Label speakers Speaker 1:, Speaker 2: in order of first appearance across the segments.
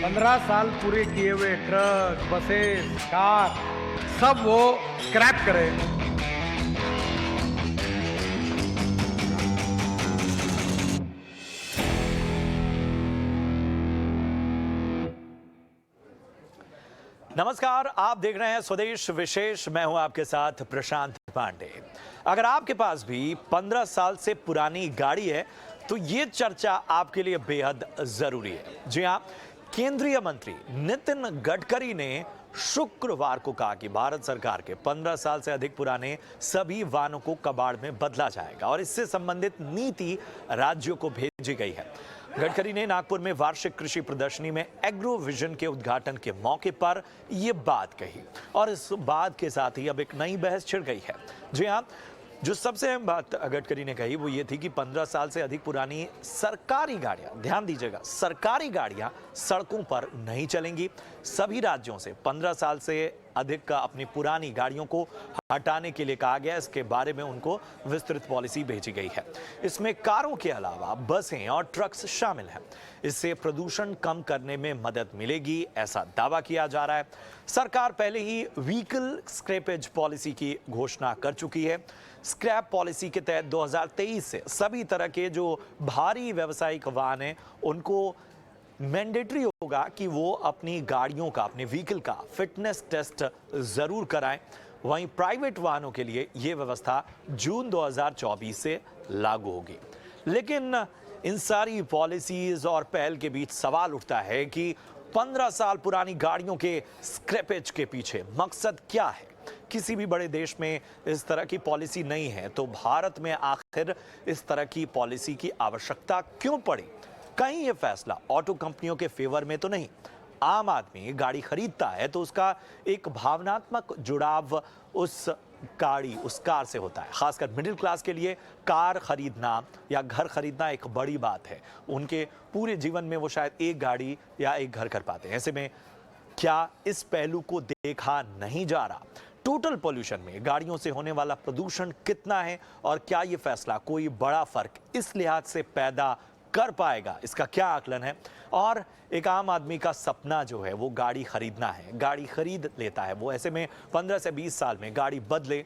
Speaker 1: 15 साल पूरे किए हुए ट्रक, बसेस, कार सब वो स्क्रैप करें।
Speaker 2: नमस्कार, आप देख रहे हैं स्वदेश विशेष। मैं हूं आपके साथ प्रशांत पांडे। अगर आपके पास भी 15 साल से पुरानी गाड़ी है तो ये चर्चा आपके लिए बेहद जरूरी है। जी हां, केंद्रीय मंत्री नितिन गडकरी ने शुक्रवार को कहा कि भारत सरकार के 15 साल से अधिक पुराने सभी वाहनों को कबाड़ में बदला जाएगा और इससे संबंधित नीति राज्यों को भेजी गई है। गडकरी ने नागपुर में वार्षिक कृषि प्रदर्शनी में एग्रो विजन के उद्घाटन के मौके पर यह बात कही और इस बात के साथ ही अब एक नई बहस छिड़ गई है। जी हां, जो सबसे अहम बात गडकरी ने कही वो ये थी कि 15 साल से अधिक पुरानी सरकारी गाड़ियां, ध्यान दीजिएगा, सरकारी गाड़ियां सड़कों पर नहीं चलेंगी। सभी राज्यों से 15 साल से अधिक अपनी पुरानी गाड़ियों को हटाने के लिए कहा गया। इसके बारे में उनको विस्तृत पॉलिसी भेजी गई है। इसमें कारों के अलावा बसें और ट्रक्स शामिल हैं। इससे प्रदूषण कम करने में मदद मिलेगी, ऐसा दावा किया जा रहा है। सरकार पहले ही व्हीकल स्क्रैपेज पॉलिसी की घोषणा कर चुकी है। स्क्रैप पॉलिसी के तहत 2023 से सभी तरह के जो भारी व्यावसायिक वाहन हैं उनको मैंडेटरी होगा कि वो अपनी गाड़ियों का, अपने व्हीकल का फिटनेस टेस्ट जरूर कराएं। वहीं प्राइवेट वाहनों के लिए यह व्यवस्था जून 2024 से लागू होगी। लेकिन इन सारी पॉलिसीज और पहल के बीच सवाल उठता है कि 15 साल पुरानी गाड़ियों के स्क्रैपेज के पीछे मकसद क्या है। किसी भी बड़े देश में इस तरह की पॉलिसी नहीं है तो भारत में आखिर इस तरह की पॉलिसी की आवश्यकता क्यों पड़ी। कहीं यह फैसला ऑटो कंपनियों के फेवर में तो नहीं। आम आदमी गाड़ी खरीदता है तो उसका एक भावनात्मक जुड़ाव उस कार से होता है। खासकर मिडिल क्लास के लिए कार खरीदना या घर खरीदना एक बड़ी बात है। उनके पूरे जीवन में वो शायद एक गाड़ी या एक घर कर पाते हैं। ऐसे में क्या इस पहलू को देखा नहीं जा रहा? टोटल पोल्यूशन में गाड़ियों से होने वाला प्रदूषण कितना है और क्या यह फैसला कोई बड़ा फर्क इस लिहाज से पैदा कर पाएगा? इसका क्या आकलन है? और एक आम आदमी का सपना जो है वो गाड़ी खरीदना है, गाड़ी खरीद लेता है वो, ऐसे में 15 से 20 साल में गाड़ी बदले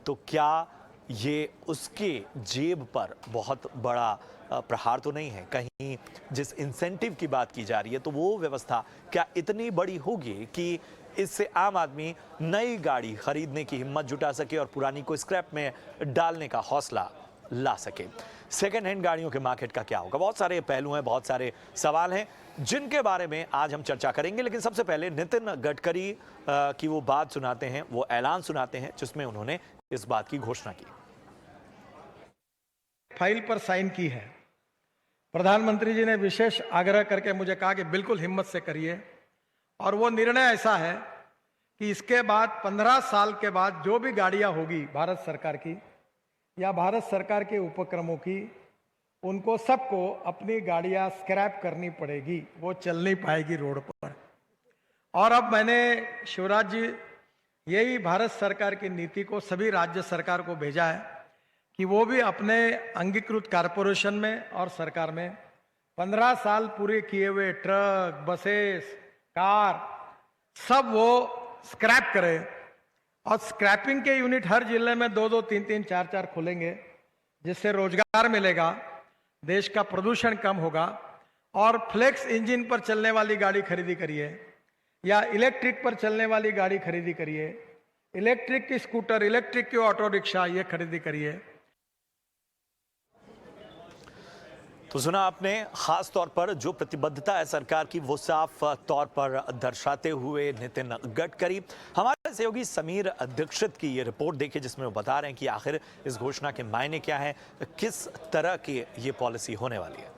Speaker 2: तो क्या ये उसके जेब पर बहुत बड़ा प्रहार तो नहीं है? कहीं जिस इंसेंटिव की बात की जा रही है तो वो व्यवस्था क्या इतनी बड़ी होगी कि इससे आम आदमी नई गाड़ी खरीदने की हिम्मत जुटा सके और पुरानी को स्क्रैप में डालने का हौसला ला सके? सेकेंड हैंड गाड़ियों के मार्केट का क्या होगा? बहुत सारे पहलू हैं, बहुत सारे सवाल हैं जिनके बारे में आज हम चर्चा करेंगे। लेकिन सबसे पहले नितिन गडकरी की वो बात सुनाते हैं, वो ऐलान सुनाते हैं जिसमें उन्होंने इस बात की घोषणा की।
Speaker 1: फाइल पर साइन की है। प्रधानमंत्री जी ने विशेष आग्रह करके मुझे कहा कि बिल्कुल हिम्मत से करिए और वो निर्णय ऐसा है कि इसके बाद 15 साल के बाद जो भी गाड़ियां होगी भारत सरकार की या भारत सरकार के उपक्रमों की, उनको सबको अपनी गाड़ियां स्क्रैप करनी पड़ेगी, वो चल नहीं पाएगी रोड पर। और अब मैंने शिवराज जी यही भारत सरकार की नीति को सभी राज्य सरकार को भेजा है कि वो भी अपने अंगीकृत कारपोरेशन में और सरकार में 15 साल पूरे किए हुए ट्रक, बसेस, कार सब वो स्क्रैप करें। और स्क्रैपिंग के यूनिट हर जिले में 2-2, 3-3, 4-4 खुलेंगे, जिससे रोजगार मिलेगा, देश का प्रदूषण कम होगा। और फ्लेक्स इंजन पर चलने वाली गाड़ी खरीदी करिए या इलेक्ट्रिक पर चलने वाली गाड़ी खरीदी करिए, इलेक्ट्रिक की स्कूटर, इलेक्ट्रिक की ऑटो रिक्शा ये खरीदी करिए।
Speaker 2: तो सुना आपने, खास तौर पर जो प्रतिबद्धता है सरकार की वो साफ तौर पर दर्शाते हुए नितिन गडकरी। हमारे सहयोगी समीर दीक्षित की ये रिपोर्ट देखिए जिसमें वो बता रहे हैं कि आखिर इस घोषणा के मायने क्या है, किस तरह की ये पॉलिसी होने वाली है।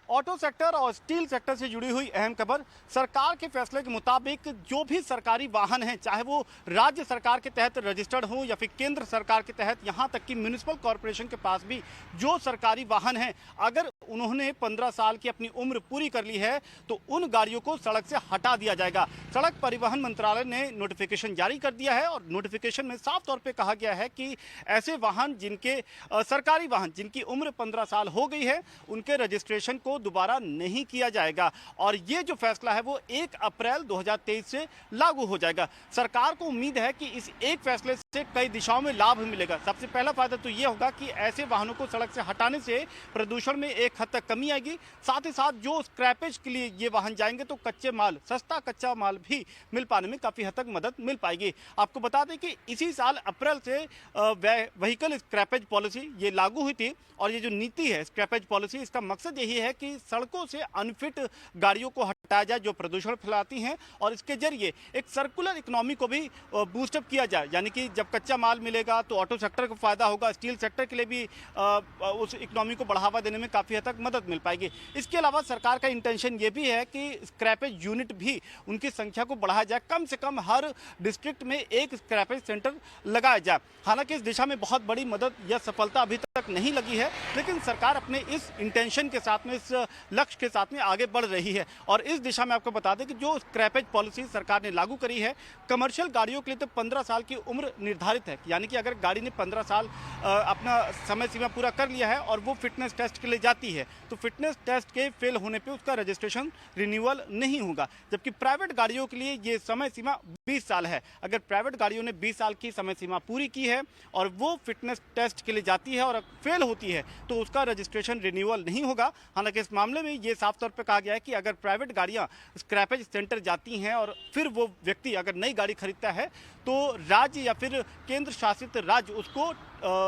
Speaker 3: ऑटो सेक्टर और स्टील सेक्टर से जुड़ी हुई अहम खबर। सरकार के फैसले के मुताबिक जो भी सरकारी वाहन हैं, चाहे वो राज्य सरकार के तहत रजिस्टर्ड हो या फिर केंद्र सरकार के तहत, यहाँ तक कि म्युनिसिपल कॉरपोरेशन के पास भी जो सरकारी वाहन हैं, अगर उन्होंने 15 साल की अपनी उम्र पूरी कर ली है तो उन गाड़ियों को सड़क से हटा दिया जाएगा। सड़क परिवहन मंत्रालय ने नोटिफिकेशन जारी कर दिया है और नोटिफिकेशन में साफ तौर पे कहा गया है कि ऐसे वाहन जिनके सरकारी वाहन जिनकी उम्र 15 साल हो गई है उनके रजिस्ट्रेशन को दोबारा नहीं किया जाएगा और ये जो फैसला है वो 1 अप्रैल 2023 से लागू हो जाएगा। सरकार को उम्मीद है कि इस एक फैसले से कई दिशाओं में लाभ मिलेगा। सबसे पहला फायदा तो ये होगा कि ऐसे वाहनों को सड़क से हटाने से प्रदूषण में एक हद तक कमी आएगी। साथ ही साथ जो स्क्रैपेज के लिए ये वाहन जाएंगे तो कच्चे माल, सस्ता कच्चा माल भी मिल पाने में काफी हद तक मदद मिल पाएगी। आपको बता दें कि इसी साल अप्रैल से व्हीकल स्क्रैपेज पॉलिसी ये लागू हुई थी और ये जो नीति है स्क्रैपेज पॉलिसी, इसका मकसद यही है कि सड़कों से अनफिट गाड़ियों को हटाया जाए जो प्रदूषण फैलाती हैं और इसके जरिए एक सर्कुलर इकोनॉमी को भी बूस्टअप किया जाए। यानी कि जब कच्चा माल मिलेगा तो ऑटो सेक्टर को फायदा होगा, स्टील सेक्टर के लिए भी उस इकोनॉमी को बढ़ावा देने में काफ़ी हद तक मदद मिल पाएगी। इसके अलावा सरकार का इंटेंशन ये भी है कि स्क्रैपेज यूनिट भी उनकी संख्या को बढ़ाया जाए, कम से कम हर डिस्ट्रिक्ट में एक स्क्रैपेज सेंटर लगाया जाए। हालांकि इस दिशा में बहुत बड़ी मदद या सफलता अभी तक नहीं लगी है, लेकिन सरकार अपने इस इंटेंशन के साथ में, इस लक्ष्य के साथ में आगे बढ़ रही है। और इस दिशा में आपको बता दें कि जो स्क्रैपेज पॉलिसी सरकार ने लागू करी है, कमर्शियल गाड़ियों के लिए तो 15 साल की उम्र निर्धारित है। यानी कि अगर गाड़ी ने 15 साल अपना समय सीमा पूरा कर लिया है और वो फिटनेस टेस्ट के लिए जाती है तो फिटनेस टेस्ट के फेल होने पे उसका रजिस्ट्रेशन रिन्यूअल नहीं होगा। जबकि प्राइवेट गाड़ियों के लिए ये समय सीमा 20 साल है। अगर प्राइवेट गाड़ियों ने 20 साल की समय सीमा पूरी की है और वो फिटनेस टेस्ट के लिए जाती है और फेल होती है तो उसका रजिस्ट्रेशन रिन्यूअल नहीं होगा। हालांकि इस मामले में ये साफ तौर पर कहा गया है कि अगर प्राइवेट गाड़ियां स्क्रैपेज सेंटर जाती हैं और फिर वो व्यक्ति अगर नई गाड़ी खरीदता है तो राज्य या फिर केंद्र शासित राज्य उसको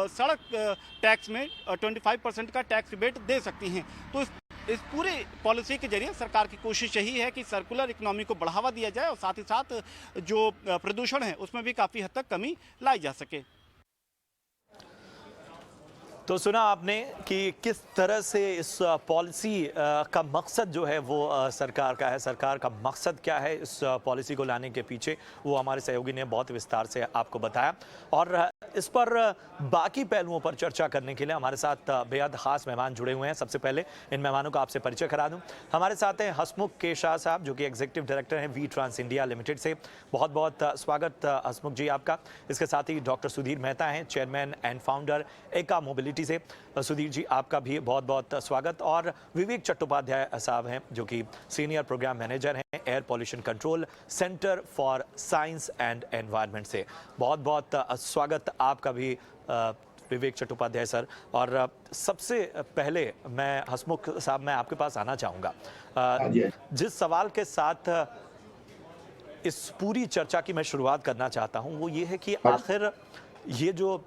Speaker 3: सड़क टैक्स में 25% का टैक्स रिबेट दे सकती हैं। तो इस पूरे पॉलिसी के जरिए सरकार की कोशिश यही है कि सर्कुलर इकोनॉमी को बढ़ावा दिया जाए और साथ ही साथ जो प्रदूषण है उसमें भी काफ़ी हद तक कमी लाई जा सके।
Speaker 2: तो सुना आपने कि किस तरह से इस पॉलिसी का मकसद जो है वो सरकार का है, सरकार का मकसद क्या है इस पॉलिसी को लाने के पीछे, वो हमारे सहयोगी ने बहुत विस्तार से आपको बताया। और इस पर बाकी पहलुओं पर चर्चा करने के लिए हमारे साथ बेहद खास मेहमान जुड़े हुए हैं। सबसे पहले इन मेहमानों का आपसे परिचय करा दूं। हमारे साथ हैं हसमुख के शाह साहब, जो कि एग्जीक्यूटिव डायरेक्टर हैं वी ट्रांस इंडिया लिमिटेड से। बहुत बहुत स्वागत हसमुख जी आपका। इसके साथ ही डॉक्टर सुधीर मेहता हैं, चेयरमैन एंड फाउंडर एका मोबिलिटी से। सुधीर जी आपका भी बहुत बहुत स्वागत। और विवेक चट्टोपाध्याय साहब हैं, जो कि सीनियर प्रोग्राम मैनेजर हैं air pollution control centre for science and environment से। बहुत बहुत स्वागत आपका भी विवेक चट्टोपाध्याय सर। और सबसे पहले मैं हसमुख साहब, मैं आपके पास आना चाहूँगा। जिस सवाल के साथ इस पूरी चर्चा की मैं शुरुआत करना चाहता हूँ वो ये है कि आखिर ये जो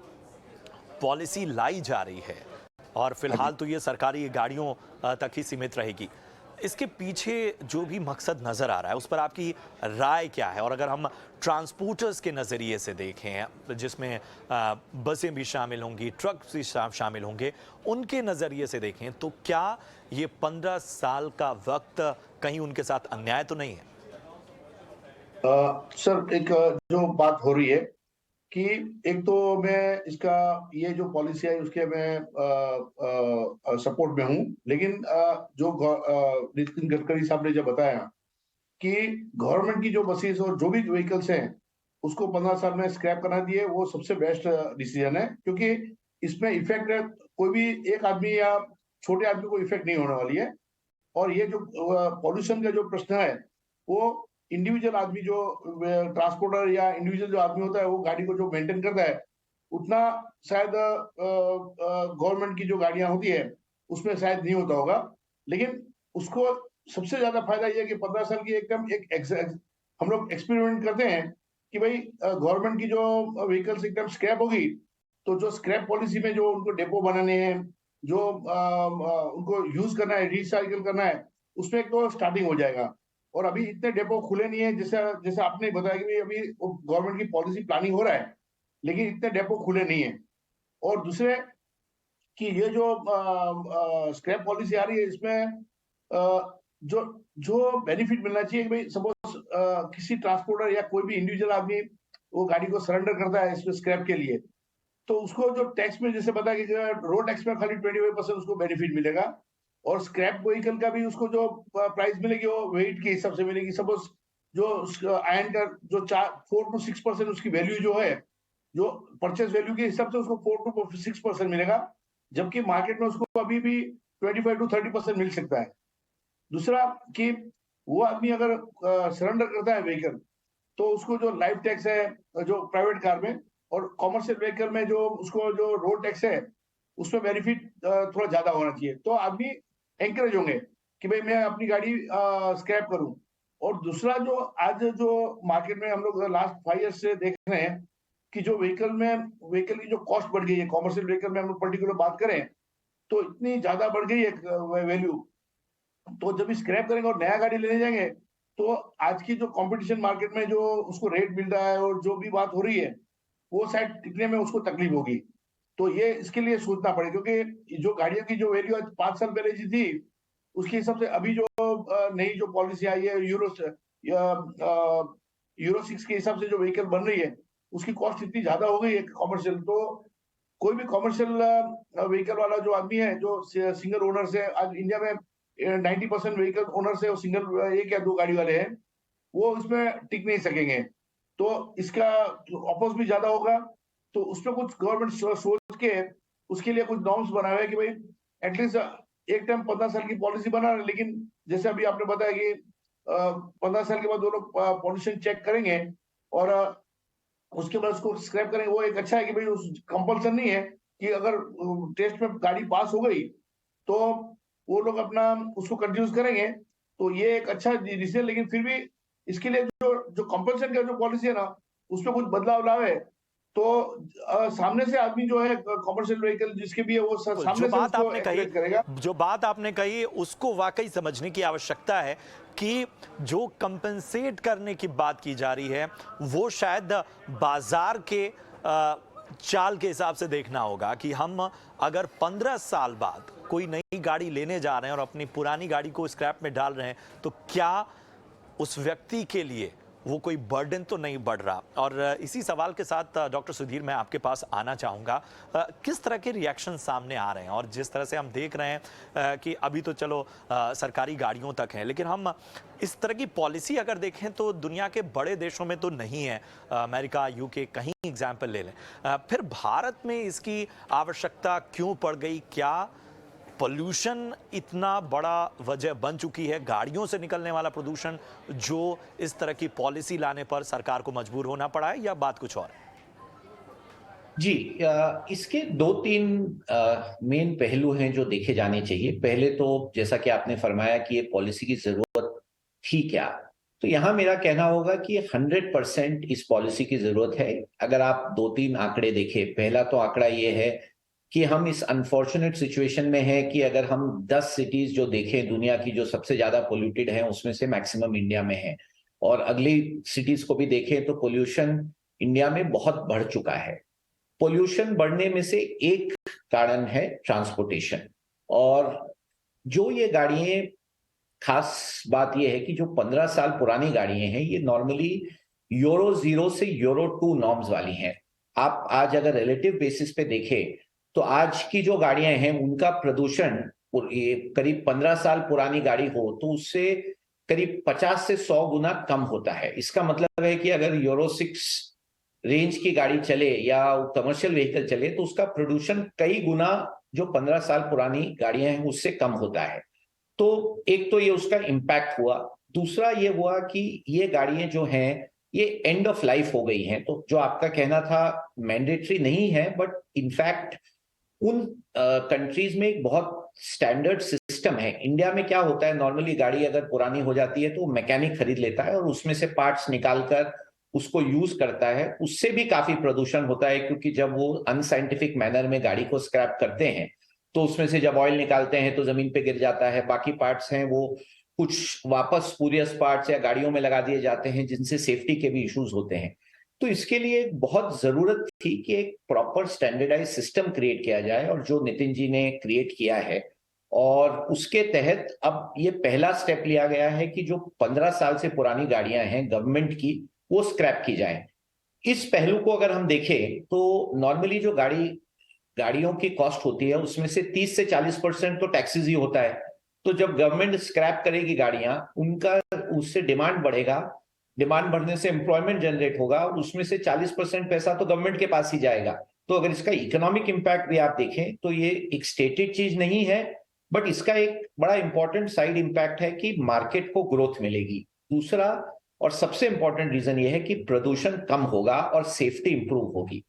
Speaker 2: पॉलिसी लाई जा रही है और फिलहाल तो ये सरकारी गाड़ियों तक ही सीमित रहेगी, इसके पीछे जो भी मकसद नज़र आ रहा है उस पर आपकी राय क्या है? और अगर हम ट्रांसपोर्टर्स के नज़रिए से देखें, जिसमें बसें भी शामिल होंगी, ट्रक भी शामिल होंगे, उनके नज़रिए से देखें तो क्या ये 15 साल का वक्त कहीं उनके साथ अन्याय तो नहीं है?
Speaker 4: सर, एक जो बात हो रही है कि एक तो मैं इसका ये जो पॉलिसी है उसके मैं सपोर्ट में हूँ, लेकिन जो नितिन गडकरी साहब ने जब बताया कि गवर्नमेंट की जो बसेस और जो भी व्हीकल्स हैं उसको 15 साल में स्क्रैप करा दिए, वो सबसे बेस्ट डिसीजन है। क्योंकि इसमें इफेक्ट कोई भी एक आदमी या छोटे आदमी को इफेक्ट नहीं होने वाली है। और ये जो पॉल्यूशन का जो प्रश्न है वो इंडिविजुअल आदमी जो ट्रांसपोर्टर या इंडिविजुअल जो आदमी होता है वो गाड़ी को जो मेंटेन करता है उतना शायद गवर्नमेंट की जो गाड़ियां होती है उसमें शायद नहीं होता होगा। लेकिन उसको सबसे ज्यादा फायदा ये है कि 15 साल की एकदम हम लोग एक्सपेरिमेंट करते हैं कि भाई गवर्नमेंट की जो व्हीकल्स एकदम स्क्रैप होगी तो जो स्क्रैप पॉलिसी में जो उनको डेपो बनाने हैं, जो उनको यूज करना है, रिसाइकिल करना है, उसमें एक तो स्टार्टिंग हो जाएगा। और अभी इतने डेपो खुले नहीं है, जैसे आपने बताया कि अभी गवर्नमेंट की पॉलिसी प्लानिंग हो रहा है, लेकिन इतने डेपो खुले नहीं है। और दूसरे कि ये जो स्क्रैप पॉलिसी आ रही है इसमें जो बेनिफिट मिलना चाहिए कि भाई सपोज किसी ट्रांसपोर्टर या कोई भी इंडिविजुअल आदमी वो गाड़ी को सरेंडर करता है इसमें स्क्रैप के लिए, तो उसको जो टैक्स में जैसे बताया कि रोड टैक्स में खाली 25% उसको बेनिफिट मिलेगा और स्क्रैप व्हीकल का भी उसको जो प्राइस मिलेगी वो वेट के हिसाब से मिलेगी। सपोज जो आयरन का जो 4 to 6% उसकी वैल्यू जो है, जो परचेस वैल्यू के हिसाब से उसको 4 to 6% मिलेगा, जबकि मार्केट में उसको अभी भी 25 to 30% मिल सकता है। दूसरा कि वो आदमी अगर सरेंडर करता है व्हीकल, तो उसको जो लाइफ टैक्स है जो प्राइवेट कार में, और कॉमर्शियल व्हीकल में जो उसको जो रोड टैक्स है, उसमें बेनिफिट थोड़ा ज्यादा होना चाहिए, तो आदमी एंकरेज होंगे कि भाई मैं अपनी गाड़ी स्क्रैप करूं। और दूसरा जो आज जो मार्केट में हम लोग लास्ट 5 ईयर्स से देख रहे हैं कि जो व्हीकल की जो कॉस्ट बढ़ गई है, कॉमर्शियल व्हीकल में हम लोग पर्टिकुलर बात करें तो इतनी ज्यादा बढ़ गई है वैल्यू। तो जब स्क्रैप करेंगे और नया गाड़ी लेने जाएंगे, तो आज की जो कंपटीशन मार्केट में जो उसको रेट मिल रहा है और जो भी बात हो रही है, वो शायद टिकने में उसको तकलीफ होगी। तो ये इसके लिए सोचना पड़ेगा, क्योंकि जो गाड़ियों की जो वैल्यू आज 5 साल पहले जी थी, उसके हिसाब से अभी जो नई जो पॉलिसी आई है यूरो 6 के हिसाब से जो व्हीकल बन रही है, उसकी कॉस्ट इतनी ज्यादा हो गई है कॉमर्शियल। तो कोई भी कॉमर्शियल व्हीकल वाला जो आदमी है, जो सिंगल ओनर से, आज इंडिया में 90% व्हीकल ओनर से सिंगल 1 या 2 गाड़ी वाले हैं, वो इसमें टिक नहीं सकेंगे। तो इसका ऑपोज भी ज्यादा होगा। तो उसमें कुछ गवर्नमेंट सोच के उसके लिए कुछ नॉर्म्स बनाए हुए कि भाई एटलीस्ट एक टाइम 15 साल की पॉलिसी बना रहे, लेकिन जैसे अभी आपने बताया कि 15 साल के बाद वो लोग पॉल्यूशन चेक करेंगे और उसके बाद उसको स्क्रैप करेंगे। वो एक अच्छा है कि भाई उस कंपल्सन नहीं है कि अगर टेस्ट में गाड़ी पास हो गई तो वो लोग अपना उसको कंटिन्यूस करेंगे। तो ये एक अच्छा डिसीजन, लेकिन फिर भी इसके लिए जो कंपल्सन का जो पॉलिसी है ना, उसमें कुछ बदलाव लावे तो सामने से आदमी जो है कॉमर्शियल व्हीकल जिसके भी है वो
Speaker 2: जो
Speaker 4: सामने से
Speaker 2: बात
Speaker 4: उसको
Speaker 2: आपने
Speaker 4: encourage
Speaker 2: कही
Speaker 4: करेगा।
Speaker 2: जो बात आपने कही उसको वाकई समझने की आवश्यकता है कि जो कंपेंसेट करने की बात की जा रही है वो शायद बाजार के चाल के हिसाब से देखना होगा कि हम अगर 15 साल बाद कोई नई गाड़ी लेने जा रहे हैं और अपनी पुरानी गाड़ी को स्क्रैप में डाल रहे हैं, तो क्या उस व्यक्ति के लिए वो कोई बर्डन तो नहीं बढ़ रहा। और इसी सवाल के साथ डॉक्टर सुधीर मैं आपके पास आना चाहूँगा, किस तरह के रिएक्शन सामने आ रहे हैं और जिस तरह से हम देख रहे हैं कि अभी तो चलो सरकारी गाड़ियों तक है, लेकिन हम इस तरह की पॉलिसी अगर देखें तो दुनिया के बड़े देशों में तो नहीं है, अमेरिका यूके कहीं एग्जाम्पल ले लें, फिर भारत में इसकी आवश्यकता क्यों पड़ गई? क्या पोल्यूशन इतना बड़ा वजह बन चुकी है, गाड़ियों से निकलने वाला प्रदूषण, जो इस तरह की पॉलिसी लाने पर सरकार को मजबूर होना पड़ा है, या बात कुछ और है?
Speaker 5: जी, इसके 2-3 मेन पहलू हैं जो देखे जाने चाहिए। पहले तो जैसा कि आपने फरमाया कि ये पॉलिसी की जरूरत थी क्या, तो यहां मेरा कहना होगा कि 100% इस पॉलिसी की जरूरत है। अगर आप 2-3 आंकड़े देखें, पहला तो आंकड़ा ये है कि हम इस अनफॉर्चुनेट सिचुएशन में है कि अगर हम 10 सिटीज जो देखें दुनिया की जो सबसे ज्यादा पोल्यूटेड है, उसमें से मैक्सिमम इंडिया में है, और अगली सिटीज को भी देखें तो पोल्यूशन इंडिया में बहुत बढ़ चुका है। पोल्यूशन बढ़ने में से एक कारण है ट्रांसपोर्टेशन, और जो ये गाड़ियां, खास बात यह है कि जो 15 साल पुरानी गाड़ियां हैं ये नॉर्मली यूरो 0 से यूरो 2 नॉर्म्स वाली हैं। आप आज अगर रिलेटिव बेसिस पे देखें तो आज की जो गाड़ियां हैं उनका प्रदूषण, करीब 15 साल पुरानी गाड़ी हो तो उससे करीब 50 से 100 गुना कम होता है। इसका मतलब है कि अगर यूरो 6 रेंज की गाड़ी चले या कमर्शियल व्हीकल चले तो उसका प्रदूषण कई गुना जो 15 साल पुरानी गाड़ियां हैं उससे कम होता है। तो एक तो ये उसका इम्पैक्ट हुआ। दूसरा ये हुआ कि ये गाड़ियां जो हैं ये एंड ऑफ लाइफ हो गई हैं। तो जो आपका कहना था मैंडेटरी नहीं है, बट इनफैक्ट उन कंट्रीज में एक बहुत स्टैंडर्ड सिस्टम है। इंडिया में क्या होता है, नॉर्मली गाड़ी अगर पुरानी हो जाती है तो मैकेनिक खरीद लेता है और उसमें से पार्ट्स निकालकर उसको यूज करता है। उससे भी काफी प्रदूषण होता है, क्योंकि जब वो अनसाइंटिफिक मैनर में गाड़ी को स्क्रैप करते हैं तो उसमें से जब ऑयल निकालते हैं तो जमीन पे गिर जाता है। बाकी पार्ट्स हैं वो कुछ वापस स्पूरियस पार्ट्स या गाड़ियों में लगा दिए जाते हैं, जिनसे सेफ्टी के भी इश्यूज होते हैं। तो इसके लिए बहुत जरूरत थी कि एक प्रॉपर स्टैंडर्डाइज सिस्टम क्रिएट किया जाए, और जो नितिन जी ने क्रिएट किया है, और उसके तहत अब ये पहला स्टेप लिया गया है कि जो 15 साल से पुरानी गाड़ियां हैं गवर्नमेंट की, वो स्क्रैप की जाए। इस पहलू को अगर हम देखें तो नॉर्मली जो गाड़ियों की कॉस्ट होती है उसमें से 30 से 40% तो टैक्सेस ही होता है। तो जब गवर्नमेंट स्क्रैप करेगी गाड़ियां, उनका उससे डिमांड बढ़ेगा, डिमांड बढ़ने से एम्प्लॉयमेंट जनरेट होगा और उसमें से 40% पैसा तो गवर्नमेंट के पास ही जाएगा। तो अगर इसका इकोनॉमिक इम्पैक्ट भी आप देखें तो ये एक स्टेटेड चीज नहीं है, बट इसका एक बड़ा इंपॉर्टेंट साइड इम्पैक्ट है कि मार्केट को ग्रोथ मिलेगी। दूसरा और सबसे इंपॉर्टेंट रीजन ये है कि प्रदूषण कम होगा और सेफ्टी इंप्रूव होगी।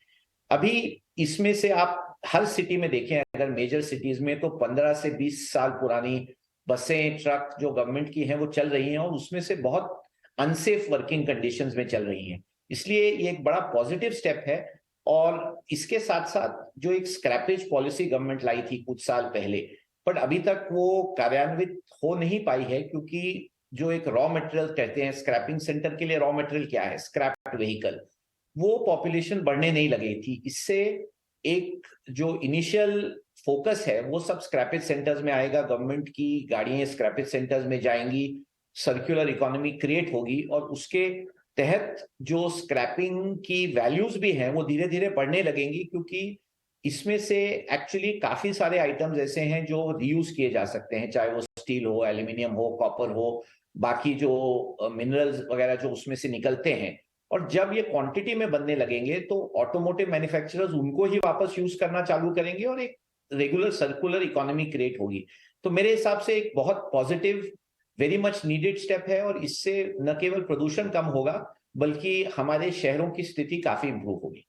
Speaker 5: अभी इसमें से आप हर सिटी में देखें, अगर मेजर सिटीज में, तो 15 से 20 साल पुरानी बसें, ट्रक जो गवर्नमेंट की हैं वो चल रही हैं और उसमें से बहुत अनसेफ वर्किंग कंडीशंस में चल रही हैं। इसलिए ये एक बड़ा पॉजिटिव स्टेप है। और इसके साथ साथ जो एक स्क्रैपेज पॉलिसी गवर्नमेंट लाई थी कुछ साल पहले, बट अभी तक वो कार्यान्वित हो नहीं पाई है, क्योंकि जो एक रॉ मटेरियल कहते हैं, स्क्रैपिंग सेंटर के लिए रॉ मटेरियल क्या है, स्क्रैप व्हीकल, वो पॉपुलेशन बढ़ने नहीं लगी थी। इससे एक जो इनिशियल फोकस है वो सब स्क्रैपेज सेंटर्स में आएगा, गवर्नमेंट की गाड़ियां स्क्रैपेज सेंटर्स में जाएंगी, सर्कुलर इकोनॉमी क्रिएट होगी और उसके तहत जो स्क्रैपिंग की वैल्यूज भी हैं वो धीरे धीरे बढ़ने लगेंगी, क्योंकि इसमें से एक्चुअली काफी सारे आइटम्स ऐसे हैं जो रीयूज किए जा सकते हैं, चाहे वो स्टील हो, एल्यूमिनियम हो, कॉपर हो, बाकी जो मिनरल्स वगैरह जो उसमें से निकलते हैं। और जब ये क्वांटिटी में बनने लगेंगे तो ऑटोमोटिव मैन्युफैक्चरर्स उनको ही वापस यूज करना चालू करेंगे और एक रेगुलर सर्कुलर इकोनॉमी क्रिएट होगी। तो मेरे हिसाब से एक बहुत positive, very much needed step है और इससे न केवल प्रदूषण कम होगा बल्कि हमारे शहरों की स्थिति काफी इंप्रूव होगी।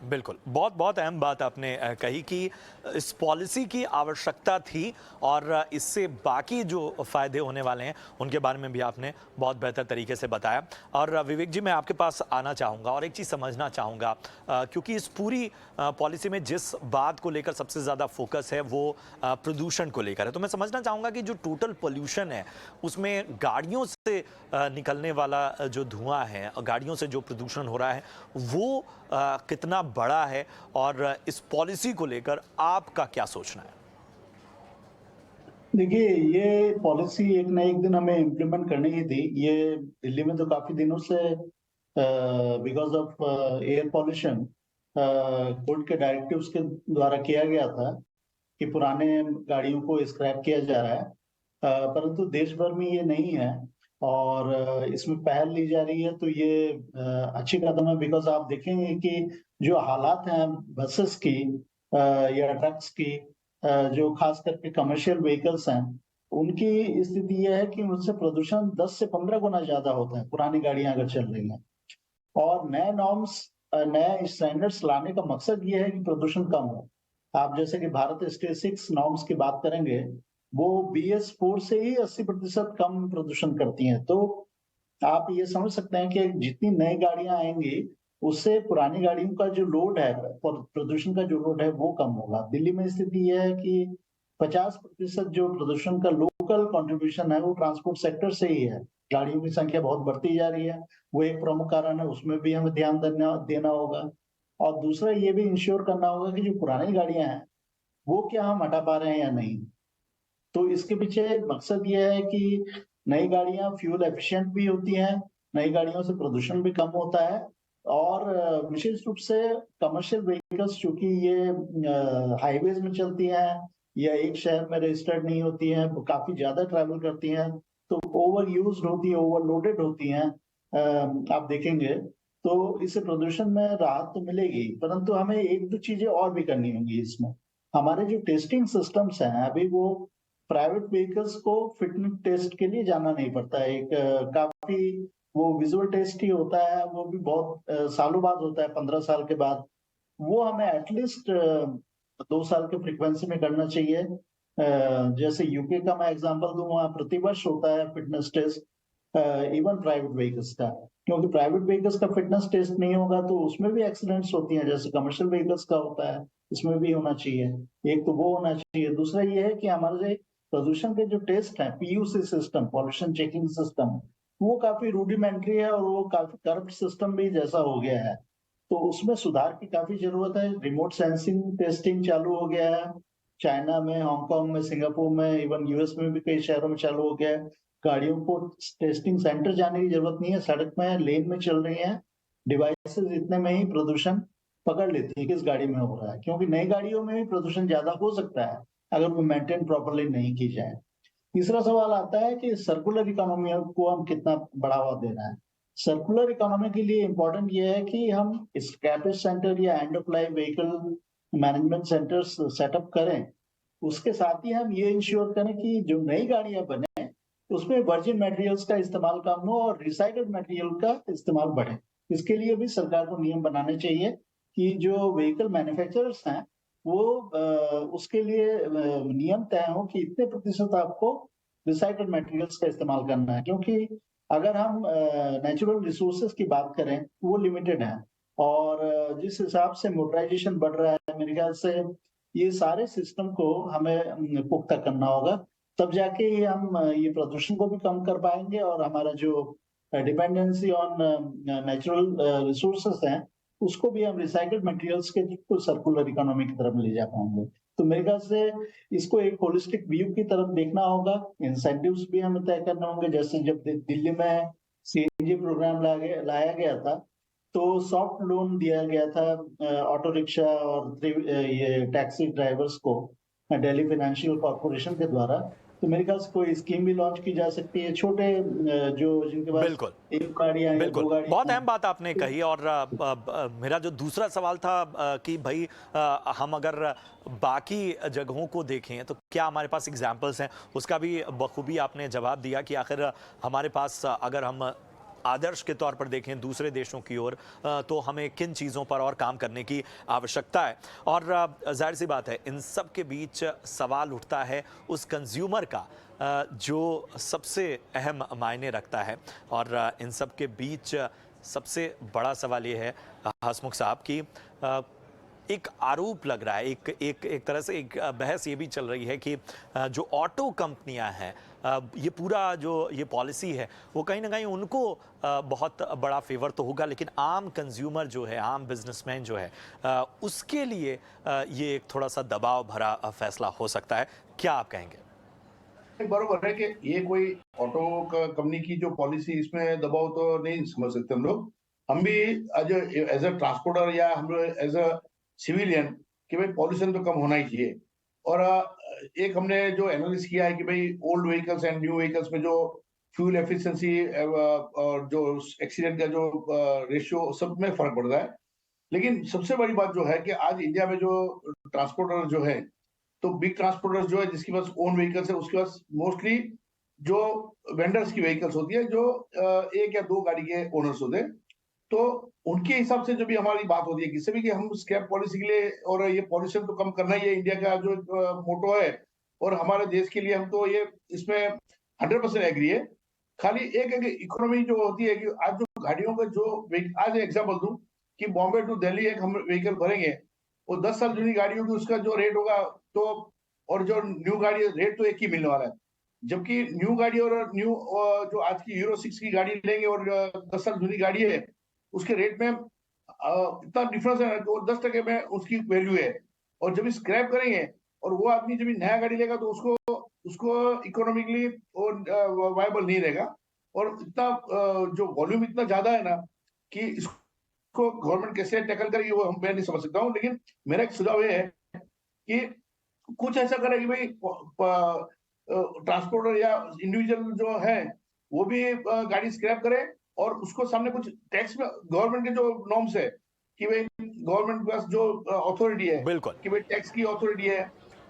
Speaker 2: बिल्कुल, बहुत बहुत अहम बात आपने कही कि इस पॉलिसी की आवश्यकता थी और इससे बाकी जो फ़ायदे होने वाले हैं उनके बारे में भी आपने बहुत बेहतर तरीके से बताया। और विवेक जी, मैं आपके पास आना चाहूँगा और एक चीज़ समझना चाहूँगा, क्योंकि इस पूरी पॉलिसी में जिस बात को लेकर सबसे ज़्यादा फोकस है वो प्रदूषण को लेकर है। तो मैं समझना चाहूँगा कि जो टोटल पोल्यूशन है उसमें गाड़ियों से निकलने वाला जो धुआं है, गाड़ियों से जो प्रदूषण हो रहा है वो कितना बड़ा है और इस पॉलिसी को लेकर आपका क्या सोचना है?
Speaker 6: देखिए, ये पॉलिसी एक न एक दिन हमें इम्प्लीमेंट करनी ही थी। ये दिल्ली में तो काफी दिनों से because of air pollution court के डायरेक्टिव्स के द्वारा किया गया था कि पुराने गाड़ियों को स्क्रैप किया जा रहा है, परंतु देश भर में ये नहीं है और इसमें पहल ली जा रही है। तो ये अच्छी कदम है, बिकॉज आप देखेंगे कि जो हालात हैं बसेस की या ट्रक्स की, जो खास करके कमर्शियल व्हीकल्स हैं, उनकी स्थिति यह है कि उनसे प्रदूषण 10 से 15 गुना ज्यादा होता है पुरानी गाड़ियां अगर चल रही हैं। और नए नॉर्म्स, नए स्टैंडर्ड्स लाने का मकसद ये है कि प्रदूषण कम हो। आप जैसे कि भारत स्टेज 6 नॉर्म्स की बात करेंगे, वो BS4 से ही 80% कम प्रदूषण करती हैं। तो आप ये समझ सकते हैं कि जितनी नई गाड़ियां आएंगी उससे पुरानी गाड़ियों का जो लोड है, प्रदूषण का जो लोड है वो कम होगा। दिल्ली में स्थिति यह है कि 50% जो प्रदूषण का लोकल कंट्रीब्यूशन है वो ट्रांसपोर्ट सेक्टर से ही है। गाड़ियों की संख्या बहुत बढ़ती जा रही है, वो एक प्रमुख कारण है, उसमें भी हमें ध्यान देना होगा। और दूसरा ये भी इंश्योर करना होगा कि जो पुरानी गाड़ियां हैं वो क्या हम हटा पा रहे हैं या नहीं। तो इसके पीछे मकसद ये है कि नई गाड़ियां फ्यूल एफिशिएंट भी होती हैं, नई गाड़ियों से प्रदूषण भी कम होता है और विशेष रूप से कमर्शियल व्हीकल्स, चूंकि ये हाईवेज में चलती हैं या एक शहर में रजिस्टर्ड नहीं होती हैं, काफी ज्यादा ट्रैवल करती हैं, तो ओवर यूज्ड होती है, ओवरलोडेड होती हैं, आप देखेंगे। तो इससे प्रदूषण में राहत तो मिलेगी, परंतु हमें एक दो चीजें और भी करनी होंगी इसमें। हमारे जो टेस्टिंग सिस्टम्स हैं अभी, वो प्राइवेट व्हीकल्स को फिटनेस टेस्ट के लिए जाना नहीं पड़ता है। एक काफी वो विजुअल टेस्ट ही होता है, वो भी बहुत सालों बाद होता है, 15 साल के बाद। वो हमें एटलीस्ट 2 साल के फ्रीक्वेंसी में करना चाहिए। जैसे यूके का मैं एग्जांपल दूं, वहां प्रतिवर्ष होता है fitness test even private vehicles का, क्योंकि प्राइवेट व्हीकल्स का फिटनेस टेस्ट नहीं होगा तो उसमें भी एक्सीडेंट्स होती हैं, जैसे कमर्शियल व्हीकल्स का होता है, इसमें भी होना चाहिए। एक तो वो होना चाहिए। दूसरा ये है कि हमारे प्रदूषण के जो टेस्ट हैं, PUC system, pollution checking system, वो काफी रूडिमेंट्री है और वो काफी करप्ट सिस्टम भी जैसा हो गया है, तो उसमें सुधार की काफी जरूरत है। रिमोट सेंसिंग टेस्टिंग चालू हो गया है चाइना में, हांगकांग में, सिंगापुर में, इवन US में भी कई शहरों में चालू हो गया है। गाड़ियों को टेस्टिंग सेंटर जाने की जरूरत नहीं है, सड़क में लेन में चल रही है, डिवाइसेस इतने में ही प्रदूषण पकड़ लेती है किस गाड़ी में हो रहा है, क्योंकि नई गाड़ियों में भी प्रदूषण ज्यादा हो सकता है, अगर वो मेंटेन प्रॉपरली नहीं की जाए। तीसरा सवाल आता है कि सर्कुलर इकोनॉमी को हम कितना बढ़ावा दे रहे हैं। सर्कुलर इकोनॉमी के लिए इंपॉर्टेंट ये है कि हम स्क्रैपेज सेंटर या end of life vehicle management centres setup करें। उसके साथ ही हम ये इंश्योर करें कि जो नई गाड़ियां बने उसमें वर्जिन मटेरियल्स का इस्तेमाल कम हो और रिसाइकल्ड मटेरियल का इस्तेमाल बढ़े। इसके लिए भी सरकार को नियम बनाने चाहिए कि जो व्हीकल मैन्युफैक्चरर्स हैं वो उसके लिए नियम तय हो कि इतने प्रतिशत आपको रिसाइकल्ड मटेरियल्स का इस्तेमाल करना है, क्योंकि अगर हम नेचुरल रिसोर्सेज की बात करें वो लिमिटेड है और जिस हिसाब से मोटराइजेशन बढ़ रहा है मेरे ख्याल से ये सारे सिस्टम को हमें पुख्ता करना होगा, तब जाके ही हम ये प्रदूषण को भी कम कर पाएंगे और हमारा जो डिपेंडेंसी ऑन नेचुरल रिसोर्सेस हैं उसको भी हम रिसाइकल्ड मटेरियल्स के सर्कुलर इकोनॉमी की तरफ ले जा पाएंगे। तो मेरे ख्याल से इसको एक होलिस्टिक व्यू की तरफ देखना होगा। इंसेंटिव्स भी हमें तय करने होंगे, जैसे जब दिल्ली में सीएनजी प्रोग्राम लाया गया था तो सॉफ्ट लोन दिया गया था ऑटो रिक्शा और ये टैक्सी ड्राइवर्स को दिल्ली फाइनेंशियल कॉर्पोरेशन के द्वारा। तो मेरे ख्याल से कोई स्कीम भी लॉन्च की जा सकती है। छोटे जो जिनके पास
Speaker 2: बिल्कुल
Speaker 6: एक गाड़ियां या दो
Speaker 2: बिल्कुल,
Speaker 6: गाड़ियां
Speaker 2: बहुत
Speaker 6: हैं।
Speaker 2: अहम बात आपने कही। और मेरा जो दूसरा सवाल था कि भाई हम अगर बाकी जगहों को देखें तो क्या हमारे पास एग्जाम्पल्स हैं, उसका भी बखूबी आपने जवाब दिया कि आखिर हमारे पास अगर हम आदर्श के तौर पर देखें दूसरे देशों की ओर तो हमें किन चीज़ों पर और काम करने की आवश्यकता है। और जाहिर सी बात है इन सब के बीच सवाल उठता है उस कंज्यूमर का जो सबसे अहम मायने रखता है। और इन सब के बीच सबसे बड़ा सवाल ये है हसमुख साहब कि एक आरोप लग रहा है, एक तरह से एक बहस ये भी चल रही है कि जो ऑटो कंपनियां हैं ये पूरा जो ये पॉलिसी है वो कहीं ना कहीं उनको बहुत बड़ा फेवर तो होगा, लेकिन आम कंज्यूमर जो है, आम बिजनेसमैन जो है उसके लिए ये एक थोड़ा सा दबाव भरा फैसला हो सकता है। क्या आप कहेंगे?
Speaker 4: बरोबर है कि ये कोई ऑटो कंपनी की जो पॉलिसी, इसमें दबाव तो नहीं समझ सकते हम लोग। हम भी एज अ ट्रांसपोर्टर या हम लोग एज अ सिविलियन कि भाई पॉल्यूशन तो कम होना ही चाहिए। और एक हमने जो एनालिसिस किया है कि भाई old vehicles and new vehicles में जो फ्यूल एफिशिएंसी और जो एक्सीडेंट का जो रेशियो सब में फर्क पड़ता है। लेकिन सबसे बड़ी बात जो है कि आज इंडिया में जो ट्रांसपोर्टर जो है, तो बिग ट्रांसपोर्टर्स जो है जिसके पास ओन व्हीकल्स है उसके पास मोस्टली जो वेंडर्स की व्हीकल्स होती है जो एक या दो गाड़ी के ओनर्स होते हैं। तो उनके हिसाब से जो भी हमारी बात होती है किसी भी कि हम स्क्रैप पॉलिसी के लिए और ये पॉल्यूशन तो कम करना ही है, इंडिया का जो मोटो है और हमारे देश के लिए हम तो ये इसमें 100% एग्री है। खाली एक इकोनॉमी जो होती है कि आज जो गाड़ियों का जो आज एग्जाम्पल दूं कि बॉम्बे टू दिल्ली एक हम व्हीकल भरेंगे वो 10 साल जुनी गाड़ी होगी, उसका जो रेट होगा तो और जो न्यू गाड़ी रेट तो एक ही मिलने वाला है। जबकि न्यू गाड़ी और न्यू जो आज की यूरो 6 की गाड़ी लेंगे और 10 साल जुनी गाड़ी है उसके रेट में इतना डिफरेंस है तो 10% में उसकी वैल्यू है। और जब स्क्रैप करेंगे और वो आदमी जब नया गाड़ी लेगा तो उसको इकोनॉमिकली वायबल नहीं रहेगा। और इतना जो वॉल्यूम इतना ज्यादा है ना कि इसको गवर्नमेंट कैसे टैकल करेगी वो मैं नहीं समझ सकता हूँ। लेकिन मेरा एक सुझाव ये है कि कुछ ऐसा करे कि भाई ट्रांसपोर्टर या इंडिविजुअल जो है वो भी गाड़ी स्क्रैप करे और उसको सामने कुछ टैक्स में गवर्नमेंट के जो नॉर्म्स है कि भाई गवर्नमेंट के पास जो अथॉरिटी है
Speaker 2: बिल्कुल
Speaker 4: कि भाई टैक्स की अथॉरिटी है,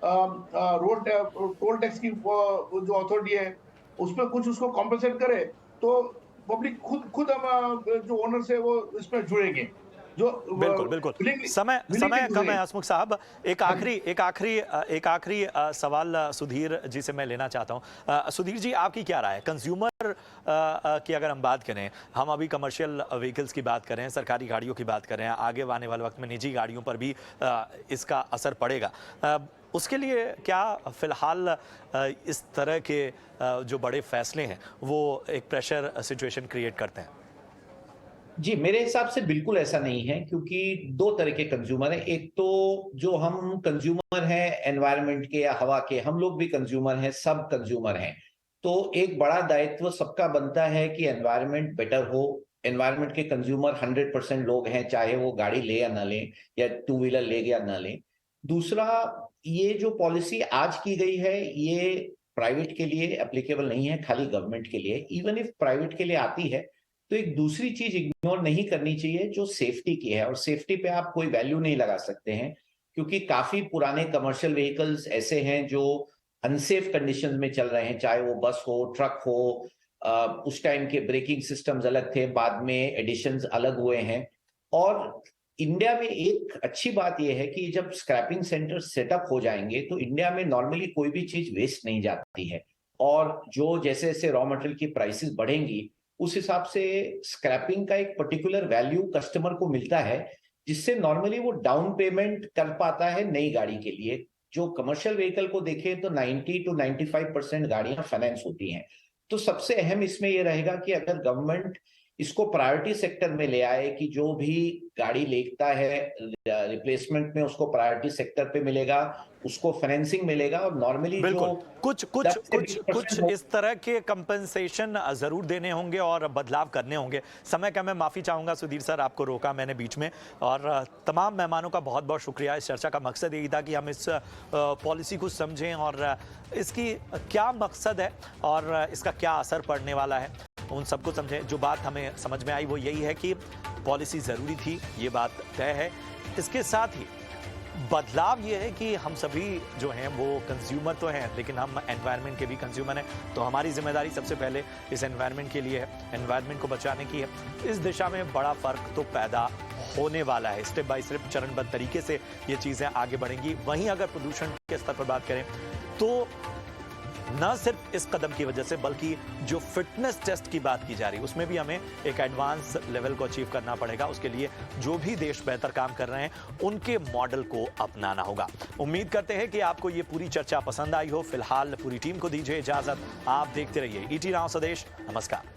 Speaker 4: रोड टोल टैक्स की जो अथॉरिटी है उसमें कुछ उसको कॉम्पेंसेट करे तो पब्लिक खुद हम जो ओनर्स है वो इसमें जुड़ेंगे। जो
Speaker 2: बिल्कुल बिल्कुल समय कम है हसमुख साहब। एक आखिरी सवाल सुधीर जी से मैं लेना चाहता हूं। सुधीर जी आपकी क्या राय है कंज्यूमर की अगर हम बात करें, हम अभी कमर्शियल व्हीकल्स की बात करें, सरकारी गाड़ियों की बात करें, आगे आने वाले वक्त में निजी गाड़ियों पर भी इसका असर पड़ेगा, उसके लिए क्या फिलहाल इस तरह के जो बड़े फैसले हैं वो एक प्रेशर सिचुएशन क्रिएट करते हैं?
Speaker 5: जी, मेरे हिसाब से बिल्कुल ऐसा नहीं है, क्योंकि दो तरह के कंज्यूमर हैं। एक तो जो हम कंज्यूमर हैं एनवायरनमेंट के या हवा के, हम लोग भी कंज्यूमर हैं, सब कंज्यूमर हैं। तो एक बड़ा दायित्व सबका बनता है कि एनवायरनमेंट बेटर हो। एनवायरनमेंट के कंज्यूमर 100% लोग हैं, चाहे वो गाड़ी ले या ना लें या टू व्हीलर ले या ना लें। दूसरा, ये जो पॉलिसी आज की गई है ये प्राइवेट के लिए एप्लीकेबल नहीं है, खाली गवर्नमेंट के लिए। इवन इफ प्राइवेट के लिए आती है तो एक दूसरी चीज इग्नोर नहीं करनी चाहिए जो सेफ्टी की है, और सेफ्टी पे आप कोई वैल्यू नहीं लगा सकते हैं क्योंकि काफी पुराने कमर्शियल व्हीकल्स ऐसे हैं जो अनसेफ कंडीशंस में चल रहे हैं, चाहे वो बस हो, ट्रक हो। उस टाइम के ब्रेकिंग सिस्टम्स अलग थे, बाद में एडिशंस अलग हुए हैं। और इंडिया में एक अच्छी बात यह है कि जब स्क्रैपिंग सेंटर सेटअप हो जाएंगे तो इंडिया में नॉर्मली कोई भी चीज वेस्ट नहीं जाती है, और जो जैसे जैसे रॉ मटेरियल की प्राइसेस बढ़ेंगी उस हिसाब से स्क्रैपिंग का एक पर्टिकुलर वैल्यू कस्टमर को मिलता है, जिससे नॉर्मली वो डाउन पेमेंट कर पाता है नई गाड़ी के लिए। जो कमर्शियल व्हीकल को देखें तो 90 to 95% गाड़ियां फाइनेंस होती हैं। तो सबसे अहम इसमें यह रहेगा कि अगर गवर्नमेंट इसको प्रायोरिटी सेक्टर में ले आए कि जो भी गाड़ी लेता है रिप्लेसमेंट में उसको प्रायोरिटी सेक्टर पे मिलेगा, उसको फाइनेंसिंग मिलेगा, और नॉर्मली
Speaker 2: बिल्कुल
Speaker 5: जो
Speaker 2: कुछ इस तरह के कंपनसेशन जरूर देने होंगे और बदलाव करने होंगे। समय का मैं माफी चाहूंगा सुधीर सर, आपको रोका मैंने बीच में, और तमाम मेहमानों का बहुत बहुत शुक्रिया। इस चर्चा का मकसद यही था कि हम इस पॉलिसी को समझें और इसकी क्या मकसद है और इसका क्या असर पड़ने वाला है, उन सबको समझें। जो बात हमें समझ में आई वो यही है कि पॉलिसी ज़रूरी थी, ये बात तय है। इसके साथ ही बदलाव ये है कि हम सभी जो हैं वो कंज्यूमर तो हैं, लेकिन हम एनवायरनमेंट के भी कंज्यूमर हैं। तो हमारी जिम्मेदारी सबसे पहले इस एनवायरनमेंट के लिए है, एनवायरनमेंट को बचाने की है। इस दिशा में बड़ा फ़र्क तो पैदा होने वाला है। स्टेप बाय स्टेप चरणबद्ध तरीके से ये चीज़ें आगे बढ़ेंगी। वहीं अगर प्रदूषण के स्तर पर बात करें तो न सिर्फ इस कदम की वजह से बल्कि जो फिटनेस टेस्ट की बात की जा रही है उसमें भी हमें एक एडवांस लेवल को अचीव करना पड़ेगा। उसके लिए जो भी देश बेहतर काम कर रहे हैं उनके मॉडल को अपनाना होगा। उम्मीद करते हैं कि आपको ये पूरी चर्चा पसंद आई हो। फिलहाल पूरी टीम को दीजिए इजाजत। आप देखते रहिए ईटी नाउ स्वदेश। नमस्कार।